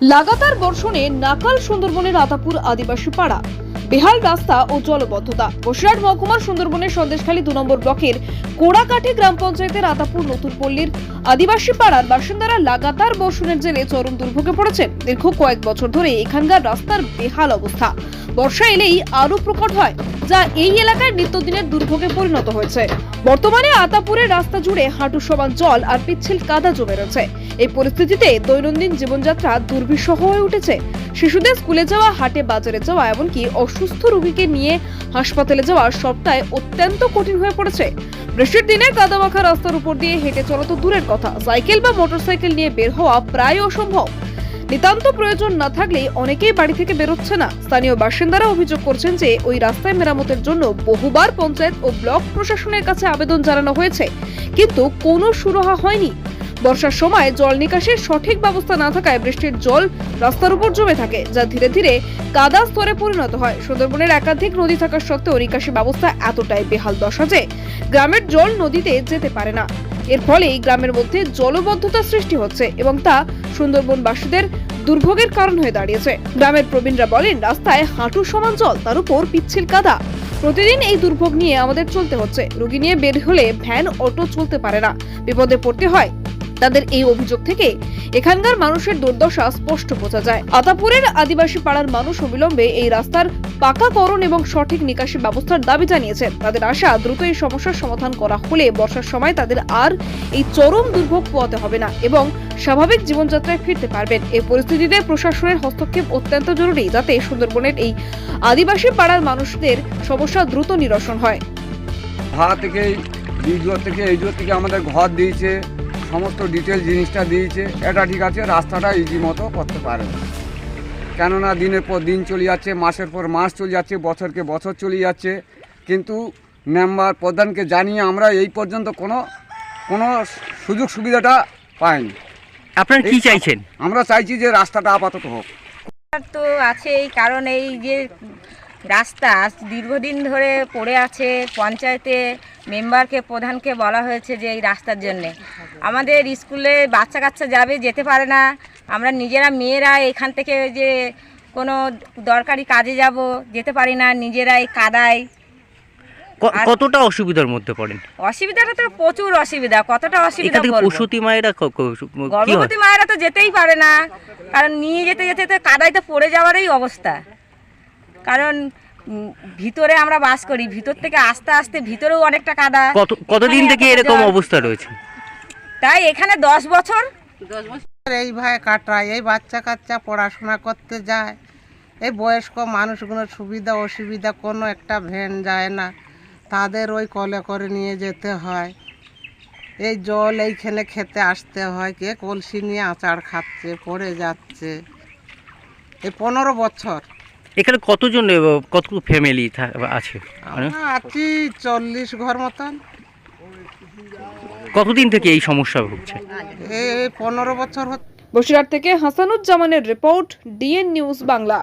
লাগাতার বর্ষণে নাকাল সুন্দরবনের আতাপুর আদিবাসী পাড়া, বেহাল রাস্তা ও জলবদ্ধতা। বসিরহাট মহকুমার সুন্দরবনের সন্দেশখালী 2 নম্বর ব্লকের কোড়াকাঠি গ্রাম পঞ্চায়েতের আতাপুর নতুন পল্লীর আদিবাসী পাড়ার বাসিন্দারা লাগাতার বর্ষণের জেরে চরম দুর্ভোগে পড়েছেন। দীর্ঘ কয়েক বছর ধরে এখানকার রাস্তার বেহাল অবস্থা বর্ষা এলেই আরো প্রকট হয়, যা এই এলাকার নিত্যদিনের দুর্ভোগে পরিণত হয়েছে। বর্তমানে আতাপুরের রাস্তা জুড়ে হাঁটু সমান জল আর পিচ্ছিল কাদা জমে রয়েছে। এই পরিস্থিতিতে দৈনন্দিন জীবনযাত্রা দুর্বিষহ হয়ে উঠেছে। শিশুদের স্কুলে যাওয়া, হাটে বাজারে যাওয়া, এমনকি অসুস্থ রোগীকে নিয়ে হাসপাতালে যাওয়া সবটাই অত্যন্ত কঠিন হয়ে পড়েছে। বৃষ্টির দিনে কাদামাখা রাস্তার উপর দিয়ে হেঁটে চলা তো দূরের কথা, সাইকেল বা মোটরসাইকেল নিয়ে বের হওয়া প্রায় অসম্ভব। নিতান্ত প্রয়োজন না থাকলে অনেকেই বাড়ি থেকে বেরোচ্ছে না। স্থানীয় বাসিন্দারা অভিযোগ করছেন যে ওই রাস্তায় মেরামতের জন্য বহুবার পঞ্চায়েত ও ব্লক প্রশাসনের কাছে আবেদন জানানো হয়েছে, কিন্তু কোনো সুরাহা হয়নি। বর্ষার সময় জল নিকাশের সঠিক ব্যবস্থা না থাকায় বৃষ্টির জল রাস্তার উপর জমে থাকে, যা ধীরে ধীরে কাদা স্তরে পরিণত হয়। সুন্দরবনের একাধিক নদী থাকা সত্ত্বেও নিকাশি ব্যবস্থা এতটাই বেহাল দশা যে গ্রামের জল নদীতে যেতে পারে না। এর ফলে গ্রামের মধ্যে জলবদ্ধতা সৃষ্টি হচ্ছে এবং তা সুন্দরবনবাসীদের দুর্ভোগের কারণ হয়ে দাঁড়িয়েছে। গ্রামের প্রবীণরা বলেন, রাস্তায় হাঁটু সমান জল, তার উপর পিচ্ছিল কাদা। প্রতিদিন এই দুর্ভোগ নিয়ে আমাদের চলতে হচ্ছে। রোগী নিয়ে বের হলে ভ্যান, অটো চলতে পারে না, বিপদে পড়তে হয়। তাদের এই অভিযোগ থেকে এখানকার মানুষের দুর্দশা স্পষ্ট বোঝা যায়। আতাপুরের আদিবাসী পাড়ার মানুষ অবিলম্বে এই রাস্তার পাকাকরণ এবং সঠিক নিকাশি ব্যবস্থার দাবি জানিয়েছেন। তাদের আশা, দ্রুত এই সমস্যার সমাধান করা হলে বর্ষার সময় তাদের আর এই চরম দুর্ভোগ পোহাতে হবে না এবং স্বাভাবিক জীবনযাত্রায় ফিরতে পারবেন। এই পরিস্থিতিতে প্রশাসনের হস্তক্ষেপ অত্যন্ত জরুরি, যাতে সুন্দরবনের এই আদিবাসী পাড়ার মানুষদের সমস্যা দ্রুত নিরসন হয়। এই থেকে আমাদের ঘর দিয়েছে, সমস্ত ডিটেল জিনিসটা দিয়েছে, এটা ঠিক আছে। রাস্তাটা ইজি মতো করতে পারে না, কেননা দিনের পর দিন চলে যাচ্ছে, মাসের পর মাস চলে যাচ্ছে, বছরকে বছর চলে যাচ্ছে, কিন্তু মেম্বার প্রধানকে জানিয়ে আমরা এই পর্যন্ত কোনো সুযোগ সুবিধাটা পাইনি। আপনারা কি চাইছেন? আমরা চাইছি যে রাস্তাটা আপাতত হোক। তো আছেই, কারণ এই যে রাস্তা দীর্ঘদিন ধরে পড়ে আছে, পঞ্চায়েতে মেম্বারকে, প্রধানকে বলা হয়েছে যে এই রাস্তার জন্যে আমাদের স্কুলে বাচ্চা কাচ্চা যাবে, যেতে পারে না। আমরা নিজেরা মেয়েরা এখান থেকে যে কোনো দরকারি কাজে যাব, যেতে পারি না, নিজেরা এই কাদায়। কতটা অসুবিধার মধ্যে পড়েন? অসুবিধাটা তো প্রচুর অসুবিধা। কতটা অসুবিধা বলবো? প্রসূতি মায়েরা, গর্ভবতী মায়েরা তো যেতেই পারে না, কারণ নিয়ে যেতে যেতে তো কাদায় তো পড়ে যাওয়ারই অবস্থা। কারণ ভিতরে আমরা বাস করি, ভিতর থেকে আস্তে আস্তে ভিতরেও অনেকটা কাদা। কতদিন থেকে এরকম অবস্থা রয়েছে? তাই এখানে 10 বছর এইভাবে কাটায়। এই বাচ্চা কাচ্চা পড়াশোনা করতে যায়, এই বয়স্ক মানুষগুলোর সুবিধা অসুবিধা কোনো একটা ভ্যান যায় না, তাদের ওই কলে করে নিয়ে যেতে হয়। এই জল এইখানে খেতে আসতে হয়, কে কলসি নিয়ে আচার খাচ্ছে, পড়ে যাচ্ছে। এই 15 বছর। এখানে কতজন, কত ফ্যামিলি আছে? আমরা আছি 40 ঘর মতন। কতদিন থেকে এই সমস্যা ভুগছে? এই 15 বছর। বসিরহাট থেকে হাসানুজ্জামানের রিপোর্ট, ডিএন নিউজ বাংলা।